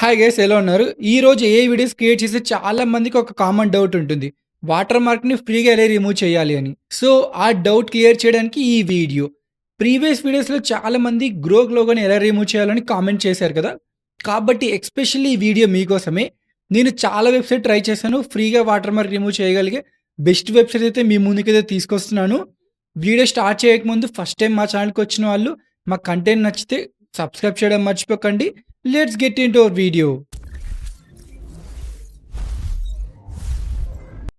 Hi guys, ఎలా ఉన్నారు? ఈరోజు ఏ వీడియోస్ క్రియేట్ చేస్తే చాలా మందికి ఒక కామన్ డౌట్ ఉంటుంది. వాటర్ మార్క్‌ని ఫ్రీగా ఎలా రిమూవ్ చేయాలి అని. సో, ఆ డౌట్ క్లియర్ చేయడానికి ఈ వీడియో. ప్రీవియస్ వీడియోస్‌లో చాలా మంది గ్రోక్ లోగోని ఎలా రిమూవ్ చేయాలని కామెంట్ చేశారు కదా! కాబట్టి ఎస్పెషల్లీ ఈ వీడియో మీకోసమే. నేను చాలా వెబ్‌సైట్ ట్రై చేశాను. ఫ్రీగా వాటర్ మార్క్ రిమూవ్ చేయగలిగే బెస్ట్ వెబ్‌సైట్ అయితే మీ ముందుకైతే తీసుకొస్తున్నాను. వీడియో స్టార్ట్ చేయకముందు ఫస్ట్ టైమ్ మా ఛానెల్‌కొచ్చిన వాళ్ళు మా కంటెంట్ నచ్చితే సబ్స్క్రైబ్ చేయడం మర్చిపోకండి. Let's get into hour video.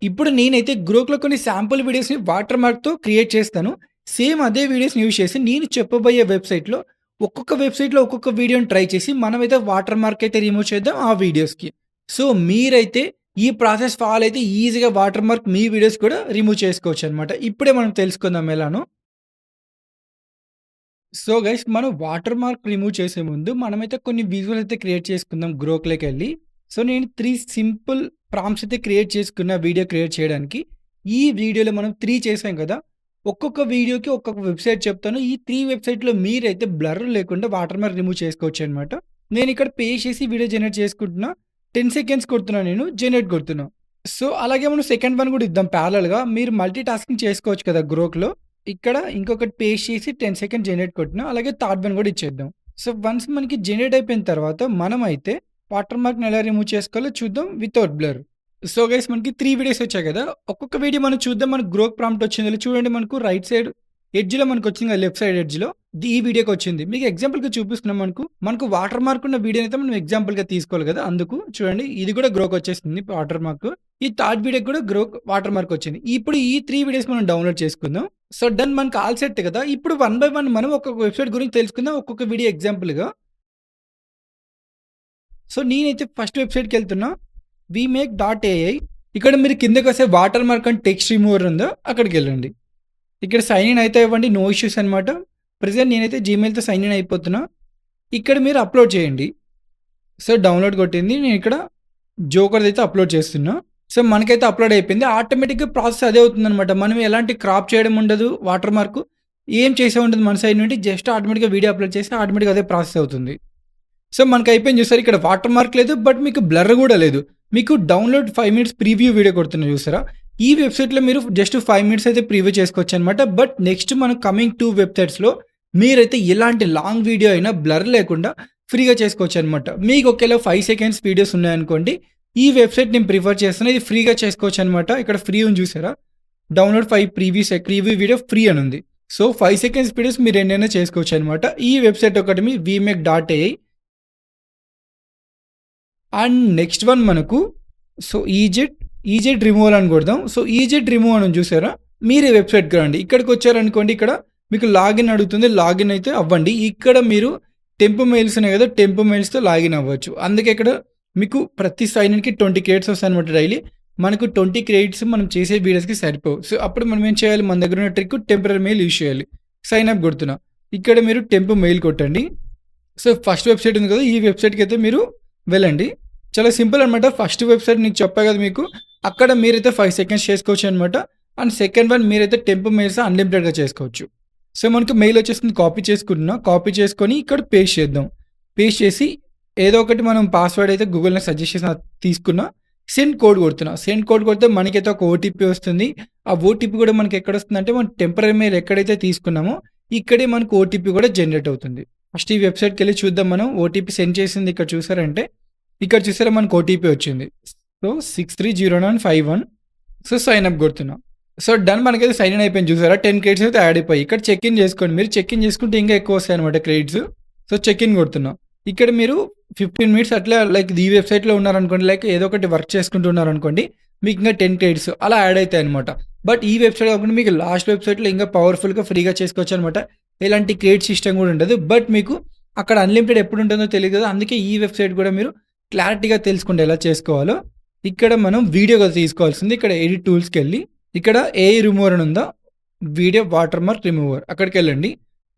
ఇప్పుడు నేనైతే గ్రోక్‌లో కొన్ని శాంపుల్ వీడియోస్‌ని వాటర్ మార్క్‌తో క్రియేట్ చేస్తాను. సేమ్ అదే వీడియోస్‌ని యూజ్ చేసి నేను చెప్పబోయే వెబ్‌సైట్‌లో ఒక్కొక్క వెబ్‌సైట్‌లో ఒక్కొక్క వీడియోని ట్రై చేసి మనమైతే వాటర్ మార్క్ అయితే రిమూవ్ చేద్దాం ఆ వీడియోస్‌కి. సో, మీరైతే ఈ ప్రాసెస్ ఫాలో అయితే ఈజీగా వాటర్ మార్క్ మీ వీడియోస్ కూడా రిమూవ్ చేసుకోవచ్చనమాట. ఇప్పుడే మనం తెలుసుకుందాం ఎలానో. సో గైస్, మనం వాటర్ మార్క్ రిమూవ్ చేసే ముందు మనమైతే కొన్ని విజువల్స్ అయితే క్రియేట్ చేసుకుందాం గ్రోక్‌లోకెళ్ళి. సో, నేను 3 సింపుల్ ప్రాంప్ట్స్ అయితే క్రియేట్ చేసుకున్న వీడియో క్రియేట్ చేయడానికి. ఈ వీడియోలో మనం 3 చేసాం కదా! ఒక్కొక్క వీడియోకి ఒక్కొక్క వెబ్‌సైట్ చెప్తాను. ఈ 3 వెబ్‌సైట్‌లో మీరైతే బ్లర్ లేకుండా వాటర్ మార్క్ రిమూవ్ చేసుకోవచ్చనమాట. నేనిక్కడ పేస్ట్ చేసి వీడియో జనరేట్ చేసుకుంటున్నా. 10 సెకండ్స్ కొడుతున్నా నేను. జనరేట్ కొడుతున్నా. సో, అలాగే మనం సెకండ్ వన్ కూడా ఇద్దాం ప్యారలల్‌గా. మీరు మల్టీ టాస్కింగ్ చేసుకోవచ్చు కదా గ్రోక్‌లో. ఇక్కడ ఇంకొకటి పేస్ట్ చేసి 10 సెకండ్స్ జనరేట్ కొట్టినా. అలాగే థర్డ్ వన్ కూడా ఇచ్చేద్దాం. సో, వన్స్ మనకి జనరేట్ అయిపోయిన తర్వాత మనమైతే వాటర్ మార్క్‌ని ఎలా రిమూవ్ చేసుకోవాలో చూద్దాం వితౌట్ బ్లర్. సో, గైస్, మనకి 3 వీడియోస్ వచ్చాయి కదా! ఒక్కొక్క వీడియో మనం చూద్దాం. మనకు గ్రోక్ ప్రాంప్ట్ వచ్చిందో చూడండి. మనకు రైట్ సైడ్ ఎడ్జ్‌లో మనకొచ్చింది కదా! లెఫ్ట్ సైడ్ ఎడ్జ్‌లో ఈ వీడియోకొచ్చింది. మీకు ఎగ్జాంపుల్‌గా చూపిస్తున్నాం మనకు వాటర్ మార్క్ ఉన్న వీడియోనైతే మనం ఎగ్జాంపుల్‌గా తీసుకోవాలి కదా! అందుకు చూడండి, ఇది కూడా గ్రోక్ వచ్చేసింది వాటర్ మార్క్. ఈ థర్డ్ వీడియోకి కూడా గ్రోక్ వాటర్ మార్క్ వచ్చింది. ఇప్పుడు ఈ 3 వీడియోస్ మనం డౌన్‌లోడ్ చేసుకుందాం. సో, డన్, మనకు ఆల్ సెట్ కదా! ఇప్పుడు వన్ బై వన్ మనం ఒక్కొక్క వెబ్‌సైట్ గురించి తెలుసుకుందాం. ఒక్కొక్క వీడియో ఎగ్జాంపుల్‌గా. సో, నేనైతే ఫస్ట్ వెబ్‌సైట్‌కెళ్తున్నా. వీమేక్.ఏఐ. ఇక్కడ మీరు కిందకొస్తే water mark and text remover ఉందో అక్కడికెళ్ళండి. ఇక్కడ సైన్ ఇన్ అయితే ఇవ్వండి. నో ఇష్యూస్ అనమాట. ప్రెజెంట్ నేనైతే జీమెయిల్‌తో సైన్ ఇన్ అయిపోతున్నా. ఇక్కడ మీరు అప్‌లోడ్ చేయండి. సో, డౌన్‌లోడ్ కొట్టింది. నేనిక్కడ జోకర్‌దైతే అప్‌లోడ్ చేస్తున్నా. సో, మనకైతే అప్‌లోడ్ అయిపోయింది. ఆటోమేటిక్‌గా ప్రాసెస్ అదే అవుతుందనమాట. మనం ఎలాంటి క్రాప్ చేయడం ఉండదు. వాటర్ మార్క్ ఏం చేసే ఉండదు మన సైడ్ నుండి. జస్ట్ ఆటోమేటిక్‌గా వీడియో అప్‌లోడ్ చేస్తే ఆటోమేటిక్‌గా అదే ప్రాసెస్ అవుతుంది. సో, మనకయిపోయింది చూసారా? ఇక్కడ వాటర్ మార్క్ లేదు. బట్ మీకు బ్లర్ గూడా లేదు. మీకు డౌన్‌లోడ్ 5 మినిట్స్ ప్రివ్యూ వీడియో కొడుతున్నా చూసారా? ఈ వెబ్‌సైట్‌లో మీరు జస్ట్ 5 మినిట్స్ అయితే ప్రివ్యూ చేసుకోవచ్చనమాట. బట్ నెక్స్ట్ మనం కమింగ్ 2 వెబ్‌సైట్స్‌లో మీరైతే ఎలాంటి లాంగ్ వీడియో అయినా బ్లర్ లేకుండా ఫ్రీగా చేసుకోవచ్చనమాట. మీకు ఒకేళ 5 సెకండ్స్ వీడియోస్ ఉన్నాయనుకోండి, ఈ వెబ్‌సైట్ నేను ప్రిఫర్ చేస్తున్నా. ఇది ఫ్రీగా చేసుకోవచ్చనమాట. ఇక్కడ ఫ్రీ ఉంది చూసారా? డౌన్‌లోడ్ 5 ప్రివ్యూ వీడియో ఫ్రీ అనుంది. సో, 5 సెకండ్స్ వీడియోస్ మీరు ఎన్నైనా చేసుకోవచ్చనమాట. ఈ వెబ్‌సైట్ ఒకటి మీ వీమేక్.ఏఐ. అండ్ నెక్స్ట్ వన్ మనకు సో, ఈజెట్ రిమూవల్ అని కొడదాం. సో, ఈజెట్ రిమూవ్ అని చూసారా? మీరు ఈ వెబ్‌సైట్‌కి రండి. ఇక్కడికొచ్చారనుకోండి, ఇక్కడ మీకు లాగిన్ అడుగుతుంది. లాగిన్ అయితే అవ్వండి. ఇక్కడ మీరు టెంప్ మెయిల్స్ ఉన్నాయి కదా! టెంప్ మెయిల్స్‌తో లాగిన్ అవ్వచ్చు. అందుకే ఇక్కడ మీకు ప్రతి సైన్ ఇన్‌కి 20 క్రెడిట్స్ వస్తాయన్నమాట డైలీ. మనకు 20 క్రెడిట్స్ మనం చేసే వీడియోస్‌కి సరిపోవు. సో, అప్పుడు మనం ఏం చేయాలి? మన దగ్గర ఉన్న ట్రిక్ టెంపరరీ మెయిల్ యూజ్ చేయాలి. సైన్ అప్ కొడుతున్నా. ఇక్కడ మీరు టెంప్ మెయిల్ కొట్టండి. సో, ఫస్ట్ వెబ్‌సైట్ ఉంది కదా! ఈ వెబ్‌సైట్‌కి అయితే మీరు వెళ్ళండి. చాలా సింపుల్ అనమాట. ఫస్ట్ వెబ్‌సైట్ నీకు చెప్పా కదా మీకు. అక్కడ మీరైతే 5 సెకండ్స్ చేసుకోవచ్చనమాట. అండ్ సెకండ్ వన్ మీరైతే టెంప్ మెయిల్స్ అన్‌లిమిటెడ్‌గా చేసుకోవచ్చు. సో, మనకు మెయిల్ వచ్చేసింది. కాపీ చేసుకుంటున్నా. కాపీ చేసుకొని ఇక్కడ పేస్ట్ చేద్దాం. పేస్ట్ చేసి ఏదో ఒకటి మనం పాస్వర్డ్ అయితే గూగుల్‌లో సజెస్ట్ చేసిన తీసుకున్నా. సెండ్ కోడ్ కొడుతున్నా. సెండ్ కోడ్ కొడితే మనకైతే ఒక ఓటీపీ వస్తుంది. ఆ ఓటీపీ కూడా మనకి ఎక్కడొస్తుందంటే మనం టెంపరరీ మెయిల్ ఎక్కడైతే తీసుకున్నామో ఇక్కడే మనకు ఓటీపీ కూడా జనరేట్ అవుతుంది. ఫస్ట్ ఈ వెబ్‌సైట్‌కెళ్ళి చూద్దాం మనం. ఓటీపీ సెండ్ చేసింది ఇక్కడ చూసారంటే, ఇక్కడ చూసారా మనకు ఓటీపీ వచ్చింది. సో, 630951. సో, సైన్ అప్ కొడుతున్నా. సో, డన్, మనకైతే సైన్ ఇన్ అయిపోయింది చూసారా? 10 క్రెడిట్స్ అయితే యాడ్ అయిపోయాయి. ఇక్కడ చెక్ ఇన్ చేసుకోండి. మీరు చెక్ ఇన్ చేసుకుంటే ఇంకా ఎక్కువ వస్తాయన్నమాట క్రెడిట్స్. సో, చెక్ ఇన్ కొడుతున్నా. ఇక్కడ మీరు 15 మినిట్స్ అట్లా లైక్ ఈ వెబ్‌సైట్‌లో ఉన్నారనుకోండి, లైక్ ఏదో ఒకటి వర్క్ చేసుకుంటున్నారనుకోండి, మీకు ఇంకా 10 క్రెడిట్స్ అలా యాడ్ అయితాయన్నమాట. బట్ ఈ వెబ్‌సైట్ కాకుండా మీకు లాస్ట్ వెబ్‌సైట్‌లో ఇంకా పవర్‌ఫుల్‌గా ఫ్రీగా చేసుకోవచ్చనమాట. ఎలాంటి క్రెడిట్ సిస్టమ్ కూడా ఉండదు. బట్ మీకు అక్కడ అన్‌లిమిటెడ్ ఎప్పుడు ఉంటుందో తెలియదు కదా! అందుకే ఈ వెబ్‌సైట్ కూడా మీరు క్లారిటీగా తెలుసుకుంటే ఎలా చేసుకోవాలో. ఇక్కడ మనం వీడియోగా తీసుకోవాల్సింది. ఇక్కడ ఎడిట్ టూల్స్‌కెళ్ళి ఇక్కడ ఏఐ రిమూవర్ అని ఉందా? వీడియో వాటర్ మార్క్ రిమూవర్ అక్కడికెళ్ళండి.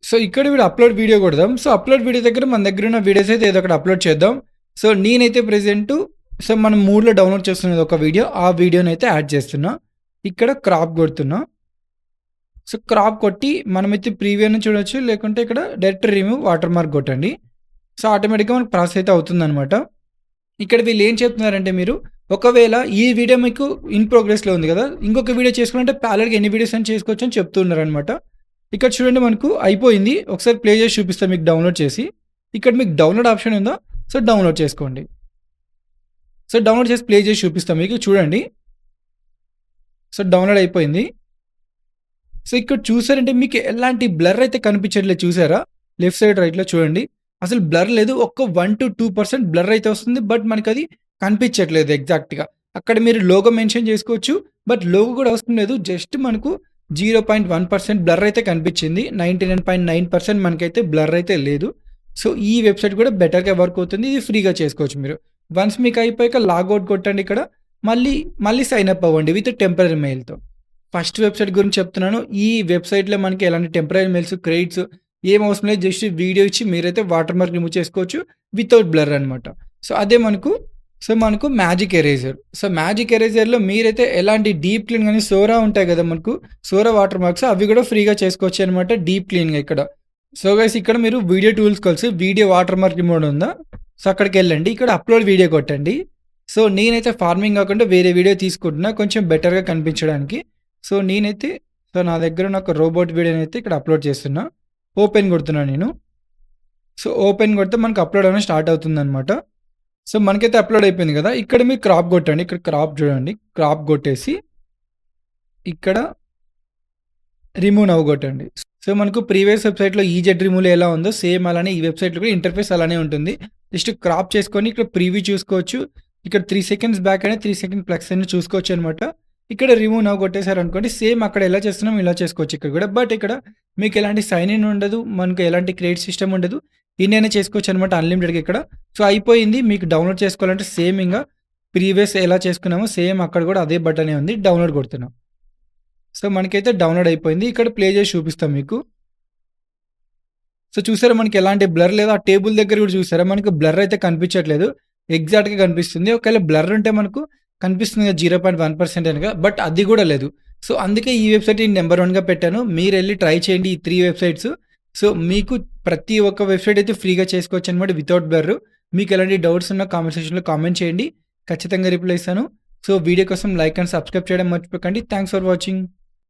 సో, ఇక్కడ వీడు అప్‌లోడ్ వీడియో కొడదాం. సో, అప్‌లోడ్ వీడియో దగ్గర మన దగ్గర ఉన్న వీడియోస్ అయితే ఏదో ఒకటి అప్‌లోడ్ చేద్దాం. సో, నేనైతే ప్రెజెంటు మనం మూడ్‌లో డౌన్‌లోడ్ చేస్తున్నది ఒక వీడియో. ఆ వీడియోనైతే యాడ్ చేస్తున్నా. ఇక్కడ క్రాప్ కొడుతున్నా. సో, క్రాప్ కొట్టి మనమైతే ప్రీవ్యూ అని చూడొచ్చు. లేకుంటే ఇక్కడ డైరెక్ట్ రిమూవ్ వాటర్ మార్క్ కొట్టండి. సో, ఆటోమేటిక్‌గా మనకు ప్రాసెస్ అయితే అవుతుందనమాట. ఇక్కడ వీళ్ళు ఏం చెప్తున్నారంటే మీరు ఒకవేళ ఈ వీడియో మీకు ఇన్ ప్రోగ్రెస్‌లో ఉంది గదా! ఇంకొక వీడియో చేసుకోవాలంటే ప్యారలెల్‌గా ఎన్ని వీడియోస్ అయినా చేసుకోవచ్చు అని చెప్తున్నారనమాట. ఇక్కడ చూడండి మనకు అయిపోయింది. ఒకసారి ప్లే చేసి చూపిస్తా మీకు డౌన్‌లోడ్ చేసి. ఇక్కడ మీకు డౌన్‌లోడ్ ఆప్షన్ ఉందా? సో, డౌన్‌లోడ్ చేసుకోండి. సో, డౌన్‌లోడ్ చేసి ప్లే చేసి చూపిస్తా మీకు చూడండి. సో, డౌన్‌లోడ్ అయిపోయింది. సో, ఇక్కడ చూసారంటే మీకు ఎలాంటి బ్లర్ అయితే కనిపించట్లేదు చూసారా? లెఫ్ట్ సైడ్ రైట్‌లో చూడండి. అసలు బ్లర్ లేదు. ఒక్క 1-2% బ్లర్ అయితే వస్తుంది. బట్ మనకది కనిపించట్లేదు ఎగ్జాక్ట్‌గా. అక్కడ మీరు లోగో మెన్షన్ చేసుకోవచ్చు. బట్ లోగో కూడా అవసరం లేదు. జస్ట్ మనకు 0.1% బ్లర్ అయితే కనిపించింది. 99.9% మనకైతే బ్లర్ అయితే లేదు. సో, ఈ వెబ్‌సైట్ కూడా బెటర్‌గా వర్క్ అవుతుంది. ఇది ఫ్రీగా చేసుకోవచ్చు మీరు. వన్స్ మీకు అయిపోయాక లాగౌట్ కొట్టండి ఇక్కడ. మళ్ళీ సైన్ అప్ అవ్వండి విత్ టెంపరరీ మెయిల్‌తో. ఫస్ట్ వెబ్‌సైట్ గురించి చెప్తున్నాను. ఈ వెబ్‌సైట్‌లో మనకి ఎలాంటి టెంపరరీ మెయిల్స్, క్రెడిట్స్ ఏం అవసరం లేదు. జస్ట్ వీడియో ఇచ్చి మీరైతే వాటర్ మార్క్ రిమూవ్ చేసుకోవచ్చు వితౌట్ బ్లర్ అనమాట. సో, అదే మనకు మ్యాజిక్ ఎరేజర్. సో, మ్యాజిక్ ఎరేజర్‌లో మీరైతే ఎలాంటి డీప్ క్లీన్ గాని సోరా ఉంటాయి కదా! మనకు సోరా వాటర్ మార్క్స్ అవి కూడా ఫ్రీగా చేసుకోవచ్చు అనమాట డీప్ క్లీన్‌గా ఇక్కడ. సో, గైస్ ఇక్కడ మీరు వీడియో టూల్స్ కలిసి వీడియో వాటర్ మార్క్ రిమూవ్ ఉందా? సో, అక్కడికెళ్ళండి. ఇక్కడ అప్‌లోడ్ వీడియో కొట్టండి. సో, నేనైతే ఫార్మింగ్ కాకుండా వేరే వీడియో తీసుకుంటున్నా కొంచెం బెటర్‌గా కనిపించడానికి. సో, నా దగ్గర ఉన్న ఒక రోబోట్ వీడియోనైతే ఇక్కడ అప్‌లోడ్ చేస్తున్నా. ఓపెన్ కొడుతున్నా నేను. సో, ఓపెన్ కొడితే మనకు అప్‌లోడ్ అనేది స్టార్ట్ అవుతుందనమాట. సో, మనకైతే అప్‌లోడ్ అయిపోయింది కదా! ఇక్కడ మీరు క్రాప్ కొట్టండి. ఇక్కడ క్రాప్ చూడండి. క్రాప్ కొట్టేసి ఇక్కడ రిమూవ్ నౌ కొట్టండి. సో, మనకు ప్రీవియస్ వెబ్‌సైట్‌లో ఈజెడ్ రిమూవ్‌లో ఎలా ఉందో సేమ్ అలానే ఈ వెబ్‌సైట్‌లో కూడా ఇంటర్ఫేస్ అలానే ఉంటుంది. జస్ట్ క్రాప్ చేసుకొని ఇక్కడ ప్రివ్యూ చూసుకోవచ్చు. ఇక్కడ 3 సెకండ్స్ బ్యాక్ అయినా 3 సెకండ్ ప్లస్ అయినా చూసుకోవచ్చనమాట. ఇక్కడ రిమూవ్ నౌ కొట్టేసారనుకోండి సేమ్ అక్కడ ఎలా చేస్తున్నామో ఇలా చేసుకోవచ్చు ఇక్కడ కూడా. బట్ ఇక్కడ మీకు ఎలాంటి సైన్ ఇన్ ఉండదు. మనకు ఎలాంటి క్రెడిట్ సిస్టమ్ ఉండదు. ఇన్నైనా చేసుకోవచ్చనమాట అన్‌లిమిటెడ్‌గా ఇక్కడ. సో, అయిపోయింది. మీకు డౌన్‌లోడ్ చేసుకోవాలంటే సేమ్ ఇంగ ప్రీవియస్ ఎలా చేసుకున్నామో సేమ్ అక్కడ కూడా అదే బటనే ఉంది. డౌన్‌లోడ్ కొడుతున్నాం. సో, మనకైతే డౌన్‌లోడ్ అయిపోయింది. ఇక్కడ ప్లే చేసి చూపిస్తాం మీకు. సో, చూసారా మనకి ఎలాంటి బ్లర్ లేదు. ఆ టేబుల్ దగ్గర కూడా చూసారా మనకు బ్లర్ అయితే కనిపించట్లేదు. ఎగ్జాక్ట్‌గా కనిపిస్తుంది. ఒకవేళ బ్లర్ ఉంటే మనకు కనిపిస్తుంది కదా 0.1% అనగా. బట్ అది కూడా లేదు. సో, అందుకే ఈ వెబ్‌సైట్ నంబర్ 1గా పెట్టాను. మీరెళ్లి ట్రై చేయండి ఈ 3 వెబ్‌సైట్స్. సో, మీకు ప్రతి ఒక్క వెబ్‌సైట్ అయితే ఫ్రీగా చేసుకోవచ్చనమాట వితౌట్ బ్లర్. మీకు ఎలాంటి డౌట్స్ ఉన్నా కామెంట్ సెక్షన్‌లో కామెంట్ చేయండి. ఖచ్చితంగా రిప్లై ఇస్తాను. సో, వీడియో కోసం లైక్ అండ్ సబ్స్క్రైబ్ చేయడం మర్చిపోకండి. Thanks for watching.